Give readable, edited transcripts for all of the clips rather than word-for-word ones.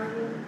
signing.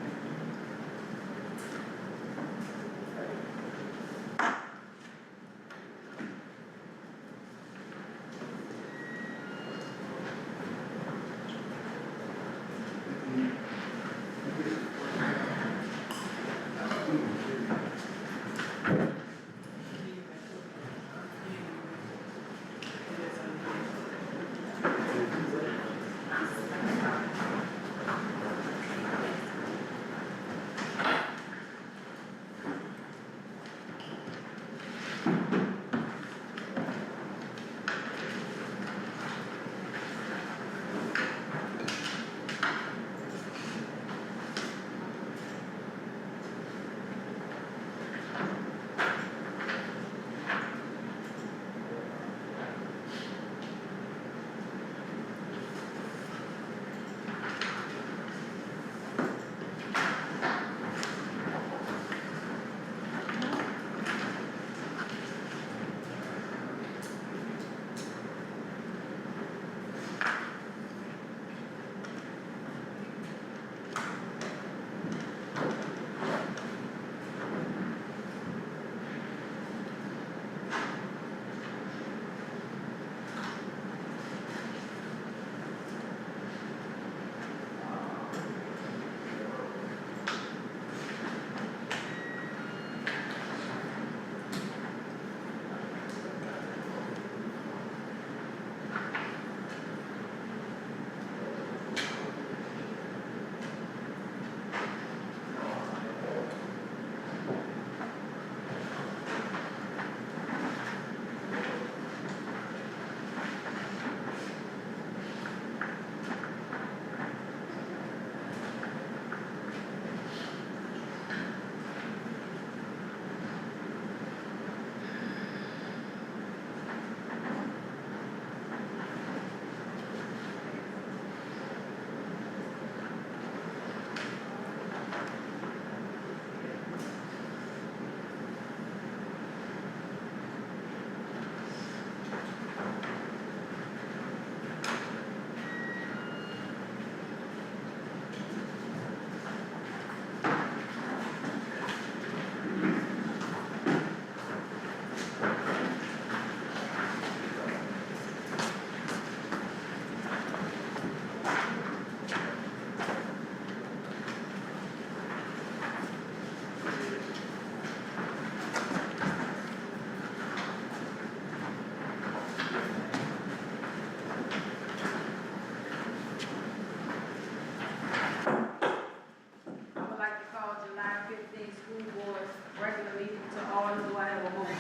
July 15th school board regular meeting to order. Do I have a motion?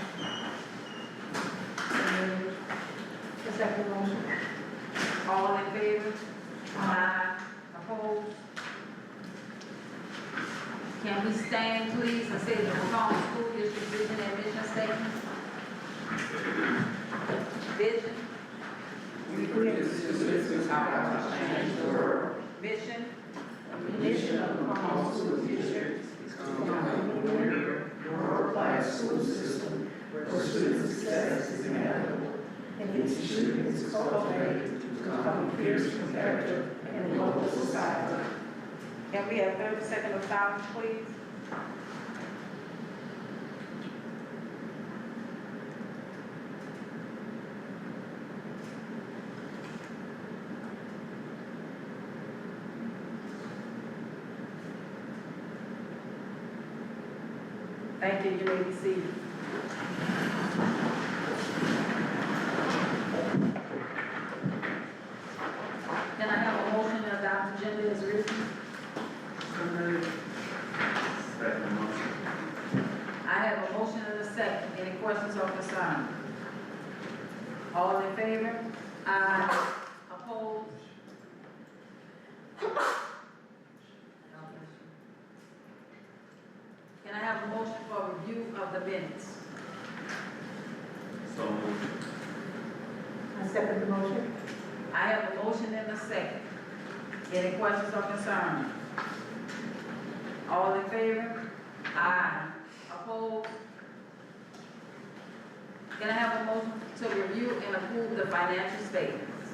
The second motion. All in favor? Aye. Opposed? Can we stand, please, and say the McComb School District Vision and Mission Statement? Vision. We produce how to change the world. Mission. The mission of the McComb School District is to become a premier, world-class school system where student success is inevitable and each student is cultivated to become a fierce competitor in local society. Can we have 30 seconds of silence, please? Thank you. You may be seated. Can I have a motion to adopt the agenda as written? Second motion. I have a motion and a second. Any questions or concerns? All in favor? Aye. Opposed? Can I have a motion for review of the minutes? So moved. I second the motion. I have a motion and a second. Any questions or concerns? All in favor? Aye. Opposed? Can I have a motion to review and approve the financial statements?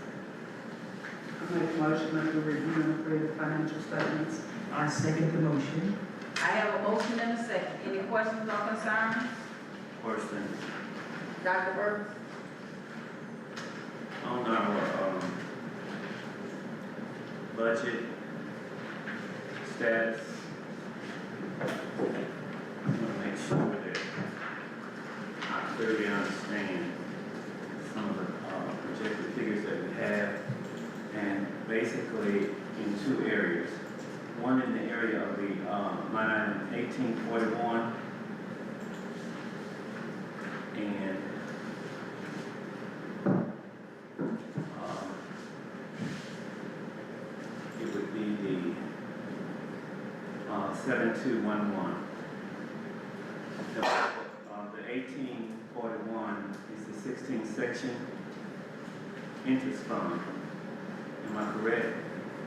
I make a motion that we review and approve the financial statements. I second the motion. I have a motion and a second. Any questions or concerns? Question Dr. Burke? on our budget status. I want to make sure that I clearly understand some of the projected figures that we have, and basically in two areas. One in the area of the line item 1841, and it would be the 7211. The 1841 is the 16th section interest fund. Am I correct?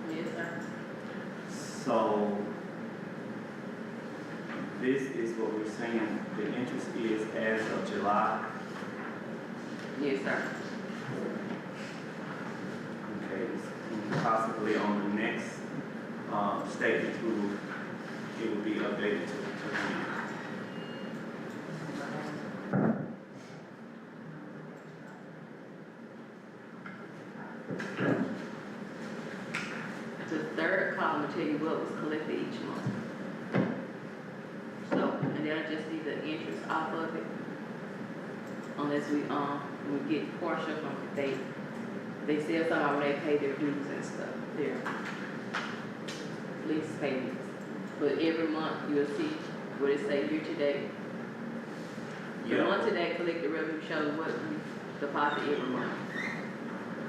Yes, sir. So this is what we're saying the interest is as of July. Yes, sir. Okay, possibly on the next statement it will be updated to me. The third column will tell you what was collected each month. So, and then I just need the interest off of it. Unless we get partial from, they sell something when they pay their dues and stuff, their lease payments. But every month you'll see what it say year to date. The Yeah. month to date collected revenue shows what we deposit every month.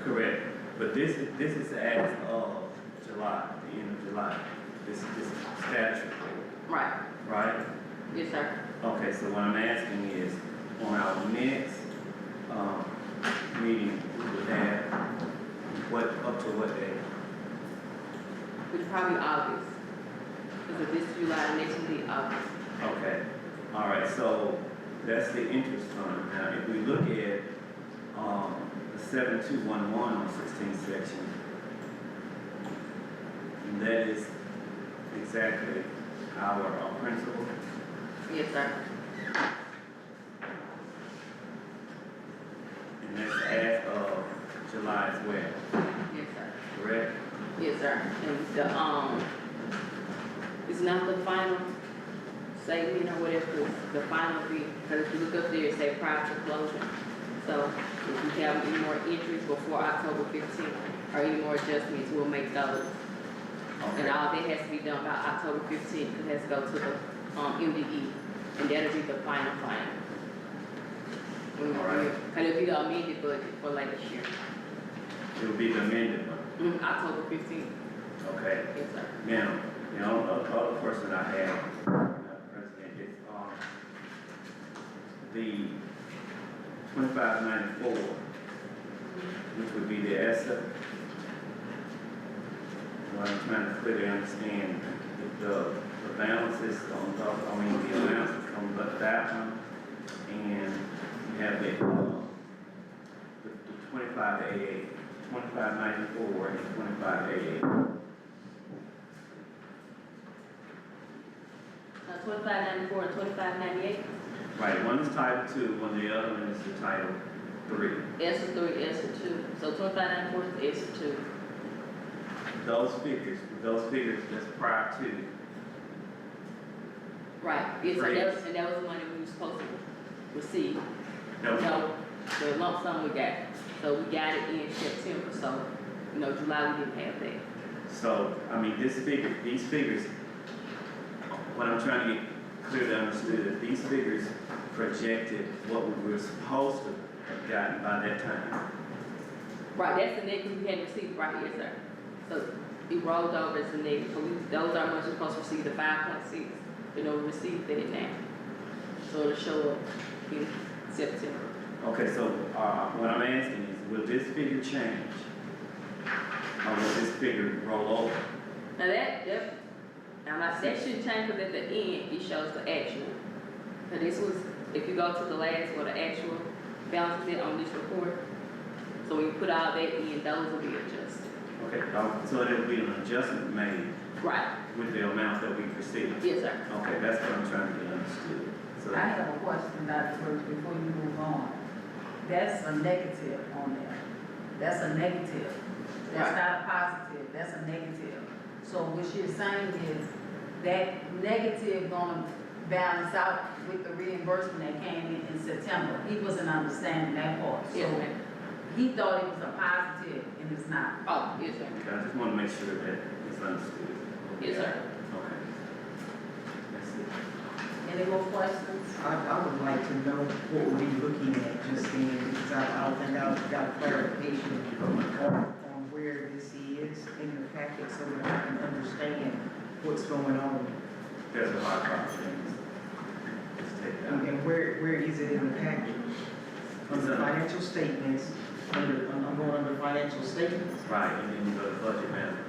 Correct. But this is as of July, the end of July. This status report, Right. right? Yes, sir. Okay, so what I'm asking is, on our next meeting, we would have up to what day? Which probably August. Because if this July, the next will be August. Okay, all right, so that's the interest fund. Now, if we look at the 7211 on 16th section, that is exactly our principal. Yes, sir. And that's as of July as well, Yes, sir. correct? Yes, sir. And the, it's not the final statement or whatever, the final fee, because if you look up there, it say prior to closing. So if you have any more entries before October 15th, or any more adjustments, we'll make those. And Okay. all that has to be done by October 15th, it has to go to the, MDE, and that'll be the final. All right. And it'll be the amended budget for later this year. It will be the amended one, October 15th, okay? yes, sir. Now, the other question I have, President, is the 2594, which would be the ESSA. What I'm trying to clearly understand, the balances on top, the allowances on that one, and you have the 2588, 2594 and 2588. 2594 and 2598. Right, one is Title 2, one the other one is the Title 3. ESSA 3, ESSA 2. So 2594 is ESSA 2. Those figures, that's prior to. Right. Yes, Right. and that was the money we were supposed to receive. No. No, the lump sum we got. So we got it in September. So, July we didn't have that. So, these figures, what I'm trying to get clearly understood, these figures projected what we were supposed to have gotten by that time. Right, that's the negative we had received right here, sir. So it rolled over as a negative. So those are much supposed to receive the 5.6. We received that now. So it'll show up in September. Okay, so what I'm asking is, will this figure change? Or will this figure roll over? Now that shouldn't change because at the end it shows the actual. So this was, if you go to the last where the actual balance is on this report. So when you put all that in, those will be adjusted. Okay, so there will be an adjustment made. Right. with the amount that we received? Yes, sir. Okay, that's what I'm trying to get understood. So, I have a question, Dr. Brooks, before you move on. That's a negative on there. That's a negative. That's not a positive, that's a negative. So what you're saying is that negative gonna balance out with the reimbursement that came in September. He wasn't understanding that part. Yes, So ma'am. he thought it was a positive and it's not. Oh, yes, sir. okay, I just want to make sure that it's understood. Yes, sir. Okay. That's it. Any more questions? I would like to know what we'll be looking at just then, because I don't think I've got clarification on where this is in the packet so that I can understand what's going on. There's a lot of things. Just take that. And where is it in the packet? Under financial statements, I'm going under financial statements. Right, and then you go to budget amendments.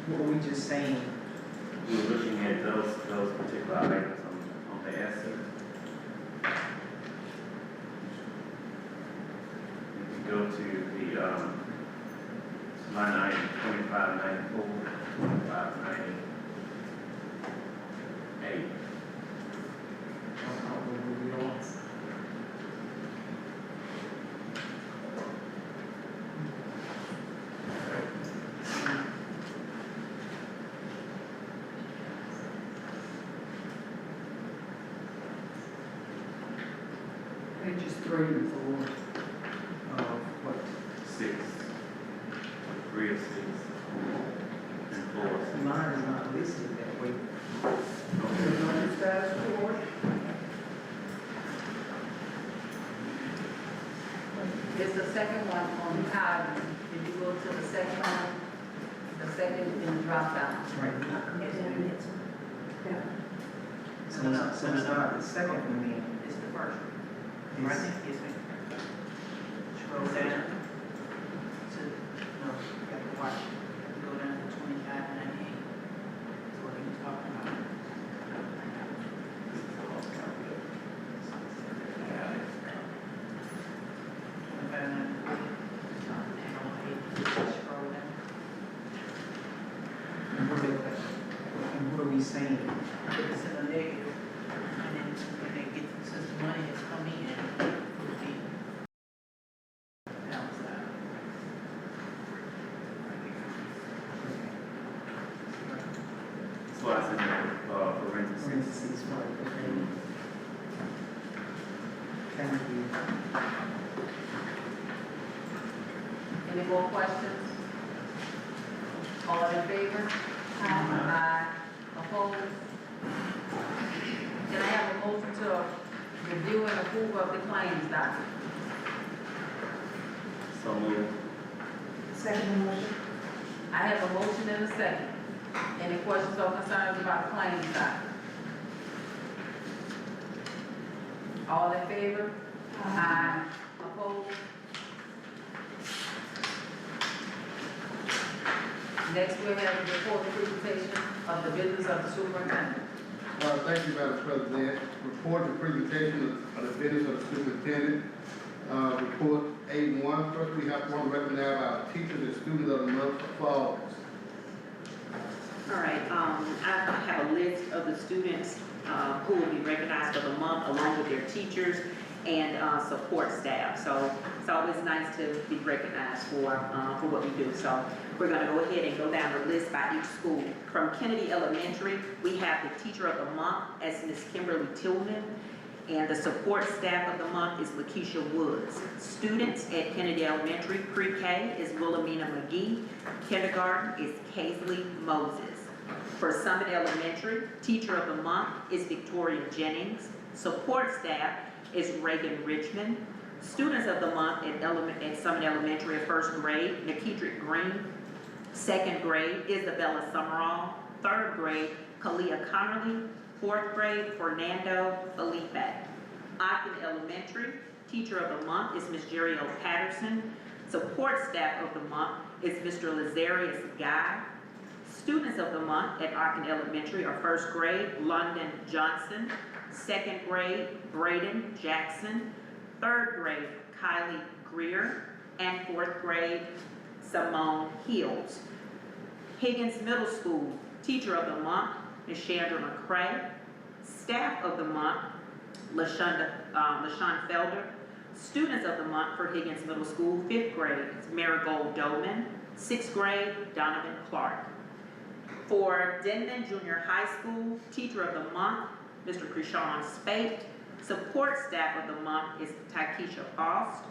What were we just saying? We were looking at those particular items on the answer. If you go to the, line item 2594, 2598. Pages 3 and 4 of what? 6, 3 of 6, and 4 of 6. Mine is not listed that way. Okay. Status report? It's the second one on the item. If you go to the second one, the second in the drop down. Right. So it's not the second one then? It's the first one. It's- Right there, yes, ma'am. Scroll down to, no, you got to watch. Go down to 2598. That's what he was talking about. Scroll down. And what are we saying? It's in a negative, and then when they get, since the money has come in, it will be balanced out. That's why I said, parentheses. Parentheses, right, okay. Thank you. Any more questions? All in favor? Aye. Opposed? Can I have a motion to review and approve of the claims document? So moved. Second motion. I have a motion and a second. Any questions or concerns about the claims document? All in favor? Aye. Opposed? Next, we have the report and presentation of the business of the superintendent. Thank you, Madam President. Report and presentation of the business of the superintendent. Report A1. First, we have one recognize our teachers and students of the month for fall. All right, I have a list of the students who will be recognized for the month along with their teachers and support staff. So it's always nice to be recognized for what we do. So we're gonna go ahead and go down the list by each school. From Kennedy Elementary, we have the teacher of the month as Ms. Kimberly Tillman, and the support staff of the month is Lakeisha Woods. Students at Kennedy Elementary pre-K is Wilhelmina McGee. Kindergarten is Kaisley Moses. For Summit Elementary, teacher of the month is Victoria Jennings. Support staff is Reagan Richmond. Students of the month at Summit Elementary are first grade, Nikedrick Green. Second grade, Isabella Summerall. Third grade, Kalia Connerly. Fourth grade, Fernando Felipe. Ogden Elementary, teacher of the month is Ms. Jerry O. Patterson. Support staff of the month is Mr. Lazarius Guy. Students of the month at Ogden Elementary are first grade, London Johnson. Second grade, Braden Jackson. Third grade, Kylie Greer. and 4th grade, Simone Hills. Higgins Middle School, Teacher of the Month, Ms. Chandra McCray. Staff of the Month, LaShawn Felder. Students of the Month for Higgins Middle School, 5th grade, Marigold Doman. 6th grade, Donovan Clark. For Denman Junior High School, Teacher of the Month, Mr. Krishawn Spate. Support staff of the month is Takesha Faust.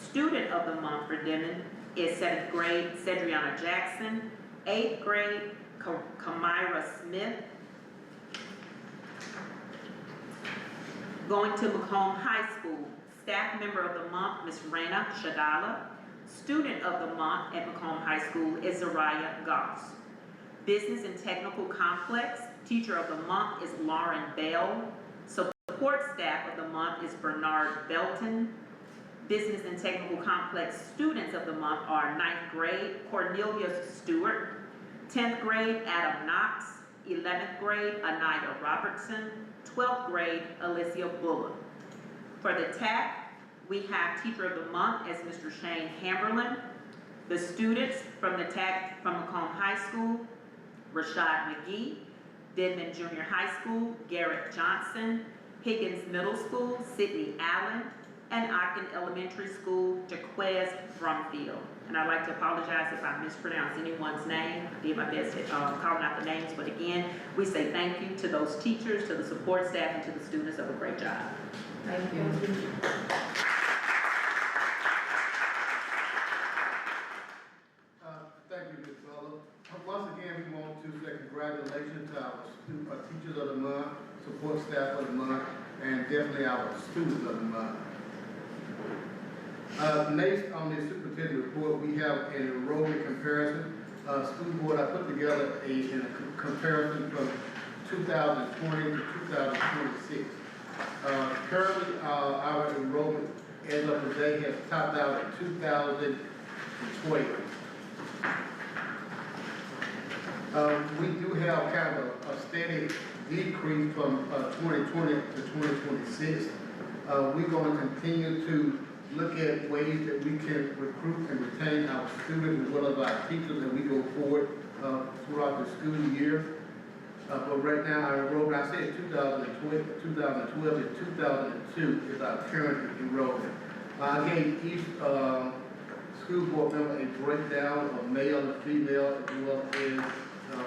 Student of the month for Denman is 7th grade, Cedriana Jackson. 8th grade, Kamira Smith. Going to McComb High School, staff member of the month, Ms. Rena Shadala. Student of the month at McComb High School is Zariah Goss. Business and Technical Complex, teacher of the month is Lauren Bell. Support staff of the month is Bernard Belton. Business and Technical Complex students of the month are 9th grade, Cornelius Stewart. 10th grade, Adam Knox. 11th grade, Anaya Robertson. 12th grade, Alicia Bullock. For the TAC, we have Teacher of the Month as Mr. Shane Hamberlin. The students from the TAC from Macomb High School, Rashad McGee. Denman Junior High School, Garrett Johnson. Higgins Middle School, Sydney Allen. And Ogden Elementary School, Jaquez Brumfield. And I'd like to apologize if I mispronounce anyone's name. I did my best at calling out the names, but again, we say thank you to those teachers, to the support staff, and to the students of a great job. Thank you. Thank you, Ms. Butler. Once again, we want to say congratulations to our teachers of the month, support staff of the month, and definitely our students of the month. Next on the superintendent report, we have an enrollment comparison. School board, I put together a comparison from 2020 to 2026. Currently, our enrollment as of today has topped out at 2012. We do have kind of a steady decrease from 2020 to 2026. We're going to continue to look at ways that we can recruit and retain our students as well as our teachers as we go forward throughout the school year. But right now, our enrollment, I said 2012 and 2002 is our current enrollment. I gave each school board member a breakdown of male and female as well as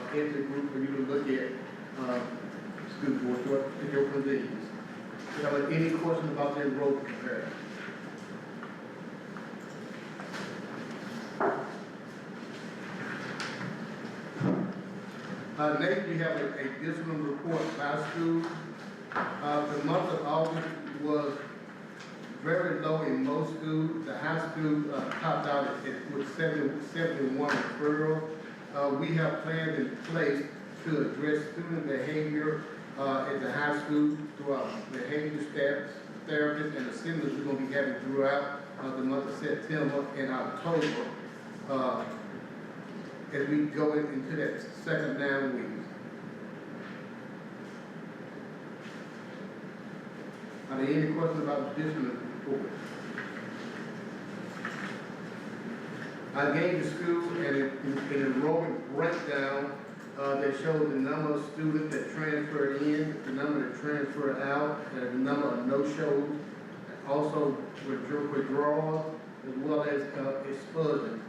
ethnic group for you to look at school board at your convenience. Do you have any questions about the enrollment comparison? Next, we have a discipline report by school. The month of August was very low in most schools. The high school topped out with 71 referrals. We have plans in place to address student behavior at the high school through our behavior staff, therapists, and assemblies we're going to be having throughout the month of September and October. As we go into that second 9 weeks. Are there any questions about the district report? I gave the school an enrollment breakdown that shows the number of students that transferred in, the number that transferred out, and the number of no-shows, also withdrawals, as well as expulsions.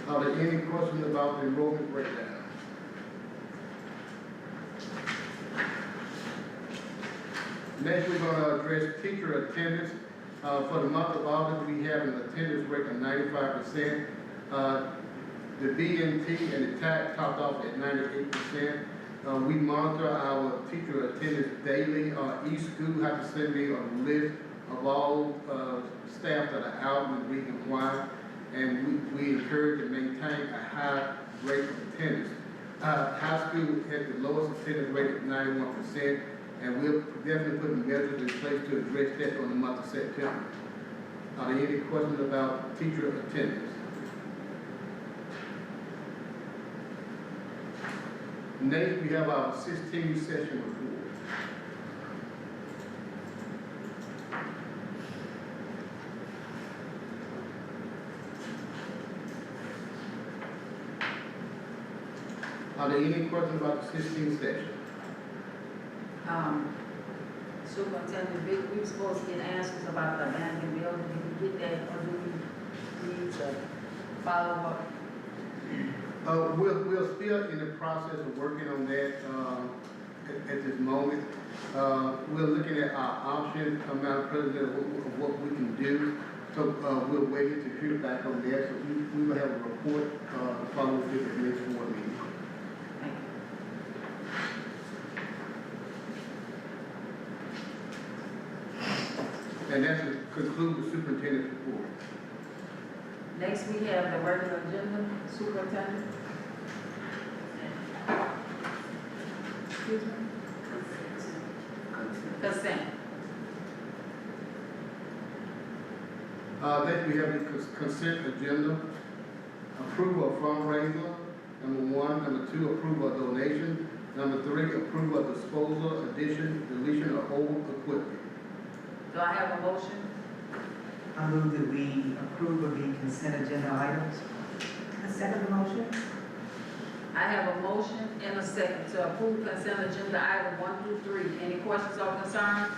Are there any questions about the enrollment breakdown? Next, we're going to address teacher attendance. For the month of August, we have an attendance rate of 95%. The BNT and the TAC topped off at 98%. We monitor our teacher attendance daily. Each school has to send me a list of all staff that are out and the reason why. And we encourage and maintain a high rate of attendance. High school has the lowest attendance rate at 91%, and we're definitely putting measures in place to address that on the month of September. Are there any questions about teacher attendance? Next, we have our 16 session report. there any questions about the 16th section? Superintendent Vic, we were supposed to get answers about the abandoned building, did we get that, or do we need to follow up? We're still in the process of working on that, at this moment. We're looking at our options, Madam President, of what we can do. So, we're waiting to hear back on that, so we will have a report, to follow with the next board meeting. Thank you. And that's to conclude the superintendent's report. Next, we have the regular agenda, superintendent. Excuse me? Consent. Next, we have the consent agenda. Approval of fundraiser, number 1. Number 2, approval of donation. Number 3, approval of disposal, addition, deletion of old equipment. Do I have a motion? I move that we approve of the consent agenda items. I second the motion. I have a motion and a second to approve consent agenda item 1 through 3. Any questions or concerns?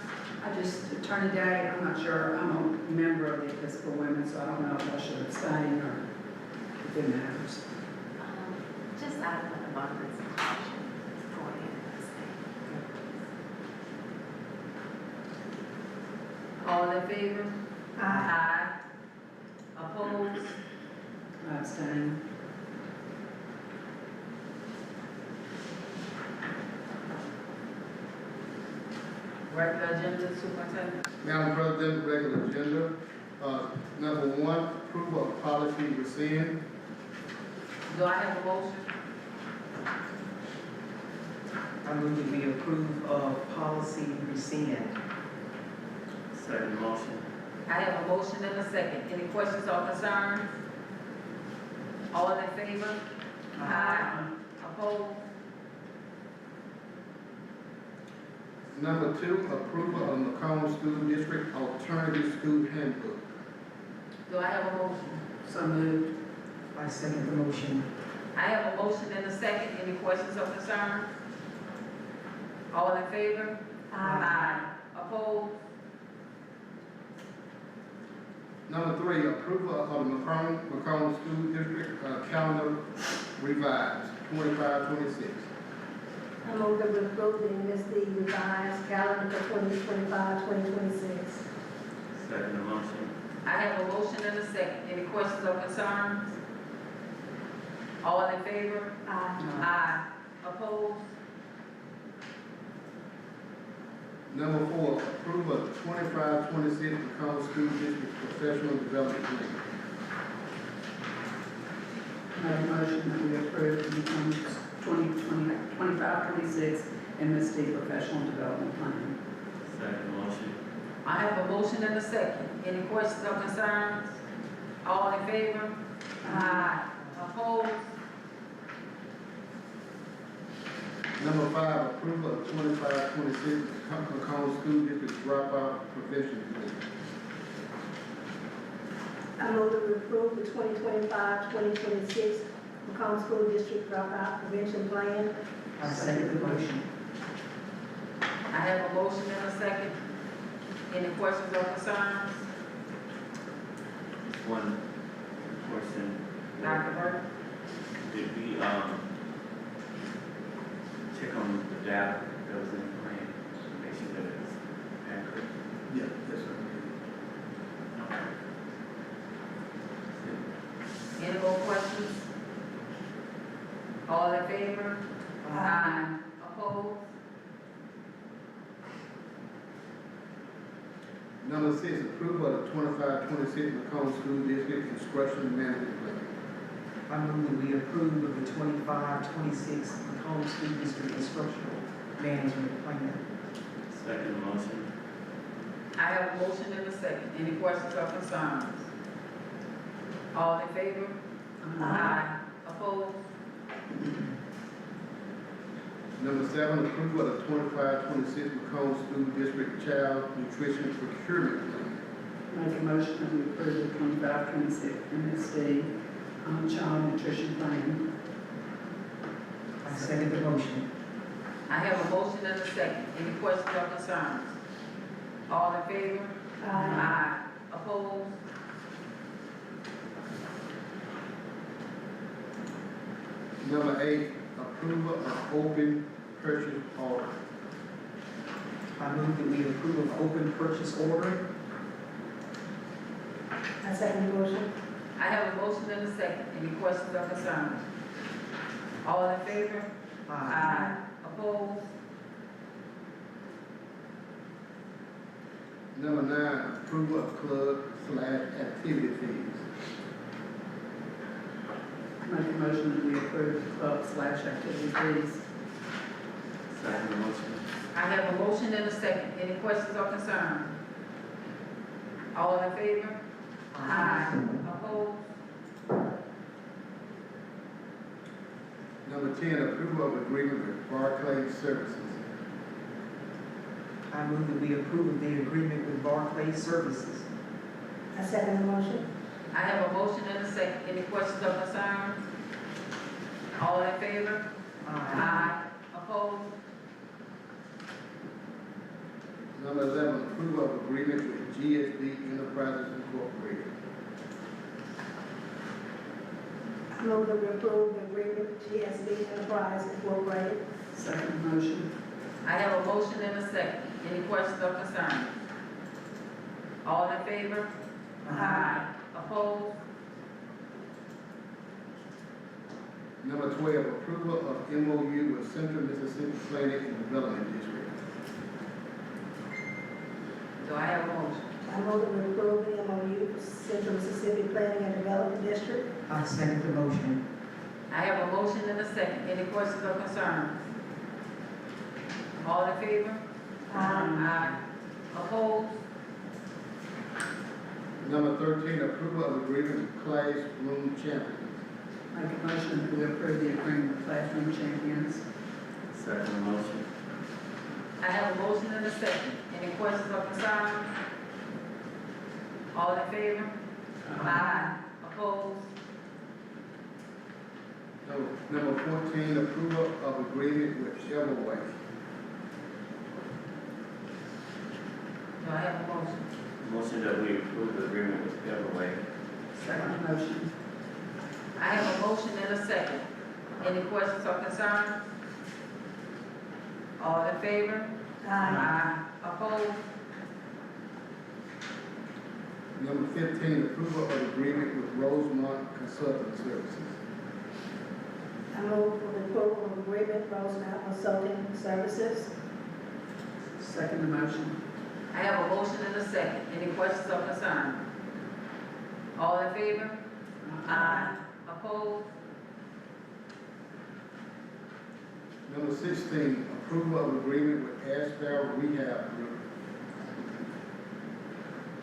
I just, Attorney Day, I'm not sure, I'm a member of the Episcopal Women, so I don't know if I should abstain or if it matters. Just out of an abundance of caution, go ahead and All in favor? Aye. Opposed? I abstain. Regular agenda, superintendent. Madam President, regular agenda. Number 1, approval of policy rescind. Do I have a motion? I move that we approve of policy rescind. Second motion. I have a motion and a second. Any questions or concerns? All in favor? Aye. Opposed? Number 2, approval of McComb School District Alternative School Handbook. Do I have a motion? So moved. I second the motion. I have a motion and a second. Any questions or concerns? All in favor? Aye. Opposed? Number 3, approval of the McComb School District calendar revised, 25-26. I move that we approve the MSD revised calendar for 2025-2026. Second motion. I have a motion and a second. Any questions or concerns? All in favor? Aye. Opposed? Number 4, approval of the 25-26 McComb School District Professional Development Plan. Make a motion that we approve the 25-26 MSD Professional Development Plan. Second motion. I have a motion and a second. Any questions or concerns? All in favor? Aye. Opposed? Number 5, approval of 25-26 McComb School District Dropout Prevention Plan. I move that we approve the 2025-2026 McComb School District Dropout Prevention Plan. I second the motion. I have a motion and a second. Any questions or concerns? One question. Dr. Burke? Did we, check on the data that was in the plan, make sure that it's accurate? Yeah, yes, sir. Any more questions? All in favor? Aye. Opposed? Number 6, approval of the 25-26 McComb School District Instruction Management Plan. I move that we approve of the 25-26 McComb School District Instructional Management Plan. Second motion. I have a motion and a second. Any questions or concerns? All in favor? Aye. Opposed? Number 7, approval of the 25-26 McComb School District Child Nutrition Procurement Plan. Make a motion that we approve the 25-26 MSD Child Nutrition Plan. I I second the motion. I have a motion and a second. Any questions or concerns? All in favor? Aye. Opposed? Number 8, approval of open purchase order. I move that we approve of open purchase order. I second the motion. I have a motion and a second. Any questions or concerns? All in favor? Opposed? Number 9, approval of club/activity fees. Make a motion that we approve the club/activity fees. Second motion. I have a motion and a second. Any questions or concerns? All in favor? Opposed? Number 10, approval of agreement with Barclays Services. I move that we approve of the agreement with Barclays Services. I second the motion. I have a motion and a second. Any questions or concerns? All in favor? Opposed? Number 11, approval of agreement with GSB Enterprises Incorporated. I move that we approve the agreement with GSB Enterprise Incorporated. Second motion. I have a motion and a second. Any questions or concerns? All in favor? Opposed? Number 12, approval of MOU with Central Mississippi Planning and Development District. Do I have a motion? I move that we approve the MOU for Central Mississippi Planning and Development District. I second the motion. I have a motion and a second. Any questions or concerns? All in favor? Opposed? Number 13, approval of agreement with Classroom Champions. Make a motion that we approve the agreement with Classroom Champions. Second motion. I have a motion and a second. Any questions or concerns? All in favor? Opposed? Number 14, approval of agreement with Everway. Do I have a motion? Motion that we approve the agreement with Everway. Second motion. I have a motion and a second. Any questions or concerns? All in favor? Opposed? Number 15, approval of agreement with Rosemont Consulting Services. I move for the approval of agreement with Rosemount Consulting Services. Second motion. I have a motion and a second. Any questions or concerns? All in favor? Opposed? Number 16, approval of agreement with Asphalt Rehab Group.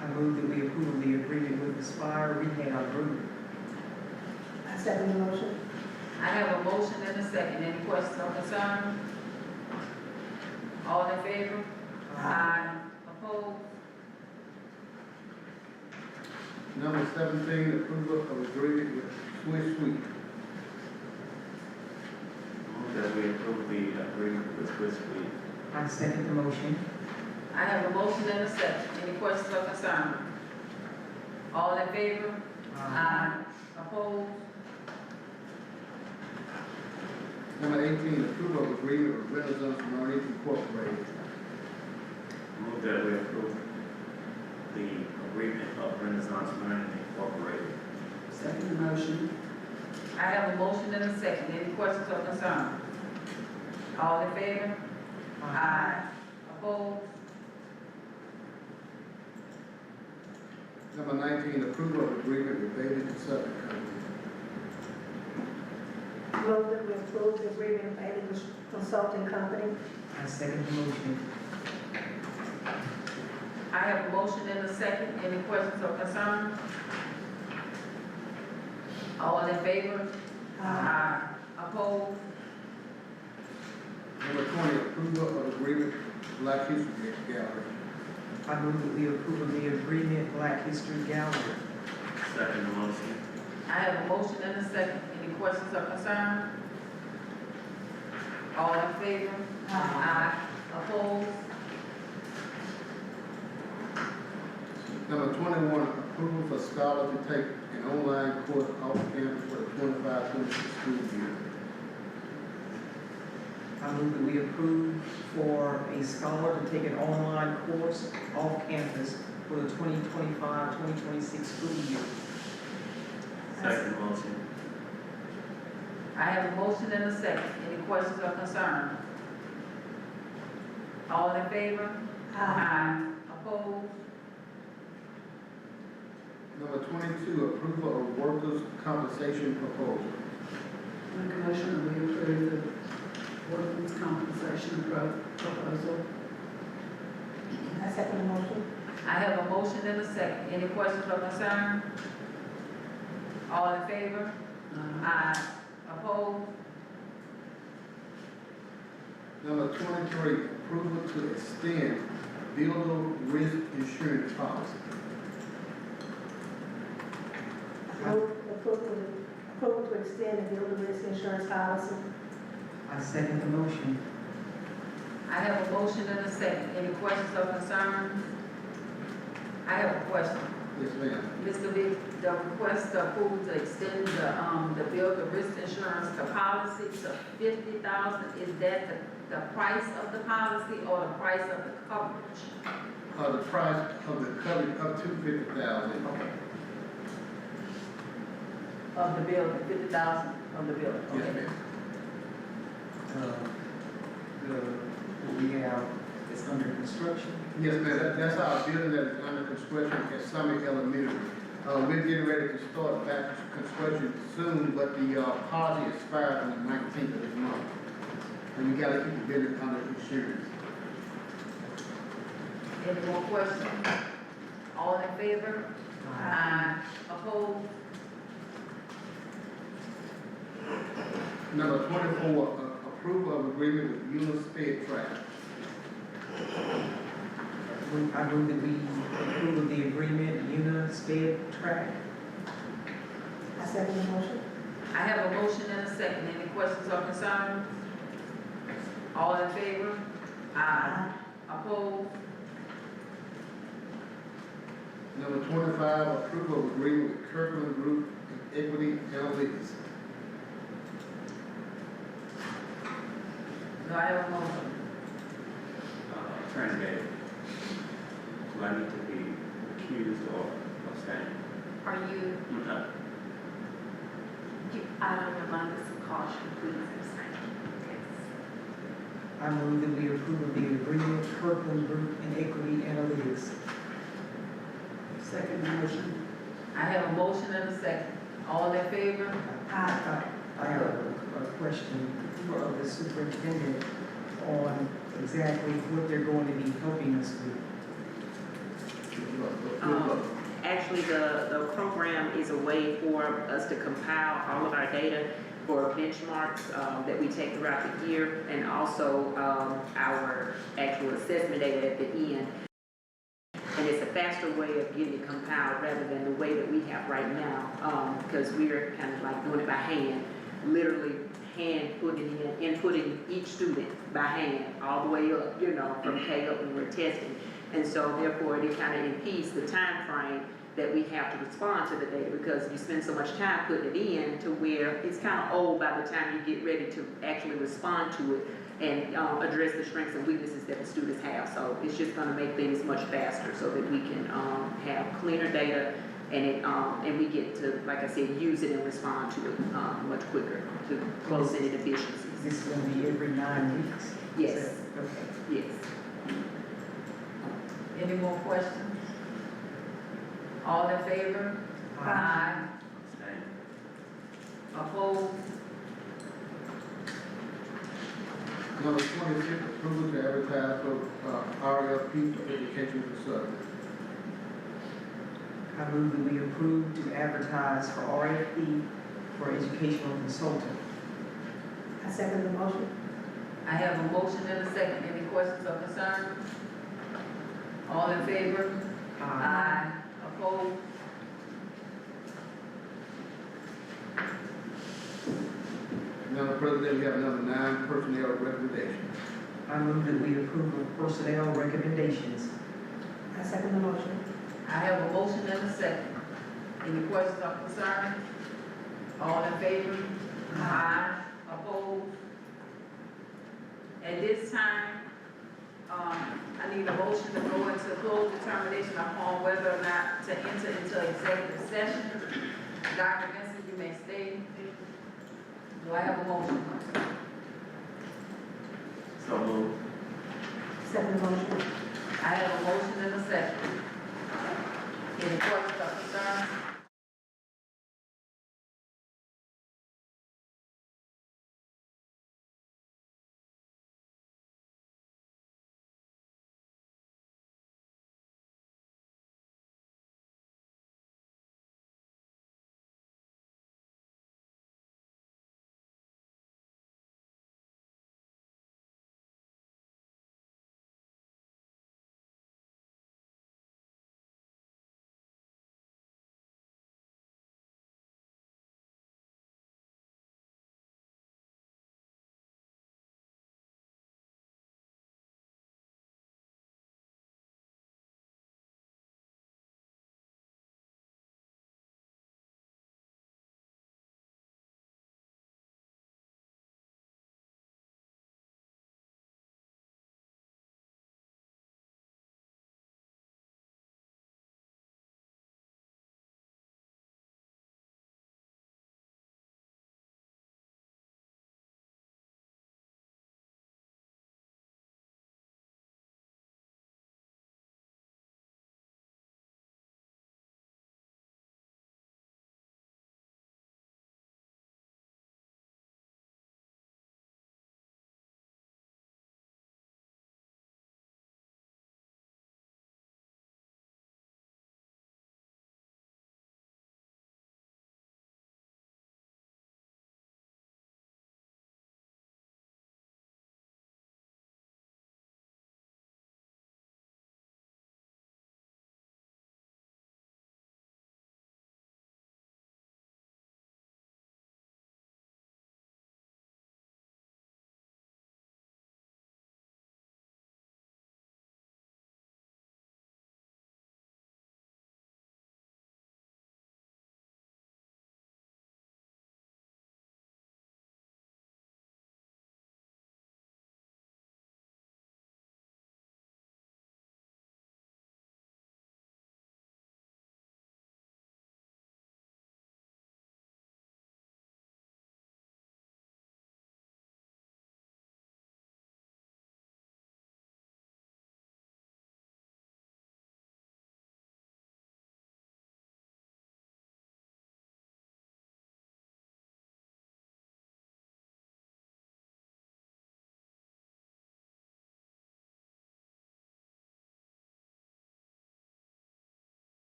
I move that we approve the agreement with Aspire Rehab Group. I second the motion. I have a motion and a second. Any questions or concerns? All in favor? Opposed? Number 17, approval of agreement with Swiss Suite. Move that we approve the agreement with Swiss Suite. I second the motion. I have a motion and a second. Any questions or concerns? All in favor? Opposed? Number 18, approval of agreement with Renaissance Marine Incorporated. Move that we approve the agreement of Renaissance Learning Incorporated. Second motion. I have a motion and a second. Any questions or concerns? All in favor? Opposed? Number 19, approval of agreement with Bailey Consulting Company. I move that we approve the agreement with Bailey Consulting Company. I second the motion. I have a motion and a second. Any questions or concerns? All in favor? Opposed? Number 20, approval of agreement with Black History Gallery. I move that we approve of the agreement Black History Gallery. Second motion. I have a motion and a second. Any questions or concerns? All in favor? Aye. Opposed? Number 21, approval for scholar to take an online course off campus for the 25-26 school year. I move that we approve for a scholar to take an online course off campus for the 2025-2026 school year. Second motion. I have a motion and a second. Any questions or concerns? All in favor? Aye. Opposed? Number 22, approval of workers' compensation proposal. Make a motion that we approve the workers' compensation proposal. I second the motion. I have a motion and a second. Any questions or concerns? All in favor? Aye. Opposed? Number 23, approval to extend builder risk insurance policy. Move approval to extend the builder risk insurance policy. I second the motion. I have a motion and a second. Any questions or concerns? I have a question. Yes, ma'am. Mr. Vick, the request to approve to extend the builder risk insurance, the policy to $50,000, is that the price of the policy or the price of the coverage? The price of the coverage up to $50,000. Of the building, 50,000 of the building, Yes, okay? ma'am. What we have is under construction. Yes, ma'am. That's our building that is under construction at Summit Elementary. We're getting ready to start back construction soon, but the policy expires on the 19th of this month. And we gotta keep the building under insurance. Any more questions? All in favor? Aye. Opposed? Number 24, approval of agreement with Unisped Track. I move that we approve of the agreement, Sped Track. I second the motion. I have a motion and a second. Any questions or concerns? All in favor? Aye. Opposed? Number 25, approval of agreement with Kirkland Group and Equity Analytics. Do I have a motion? Attorney Gay, do I need to be accused or abstained? Are you, Okay. out of abundance of caution, please abstain. I move that we approve of the agreement, Kirkland Group and Equity Analytics. Second motion. I have a motion and a second. All in favor? I have a question for the superintendent on exactly what they're going to be helping us with. Actually, the program is a way for us to compile all of our data for benchmarks that we take throughout the year, and also our actual assessment data at the end. And it's a faster way of getting it compiled rather than the way that we have right now, because we're kind of like doing it by hand, literally hand inputting each student by hand, all the way up, from K up when we're testing. And so therefore it kind of impedes the time frame that we have to respond to the data, because you spend so much time putting it in to where it's kind of old by the time you get ready to actually respond to it and address the strengths and weaknesses that the students have. So it's just going to make things much faster so that we can have cleaner data, and we get to, like I said, use it and respond to it much quicker to close any deficiencies. This is going to be every 9 weeks? Yes. Okay. Yes. Any more questions? All in favor? Aye. Abstain. Opposed? Number 26, approval to advertise for RFP for education consultant. I move that we approve to advertise for RFP for educational consultant. I second the motion. I have a motion and a second. Any questions or concerns? All in favor? Aye. Opposed? Number Madam President, we have number 9, personnel recommendations. I move that we approve of personnel recommendations. I second the motion. I have a motion and a second. Any questions or concerns? All in favor? Aye. Opposed? At this time, I need a motion to go into closed determination upon whether or not to enter into executive session. Dr. Vincent, you may stay. Do I have a motion? So moved. Second the motion. I have a motion and a second. Any questions or concerns?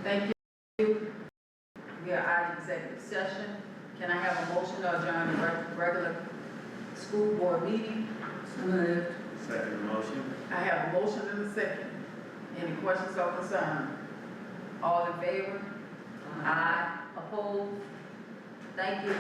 Thank you. We are out of executive session. Can I have a motion to adjourn the regular school board meeting? Second motion. I have a motion and a second. Any questions or concerns? All in favor? Aye. Opposed? Thank you.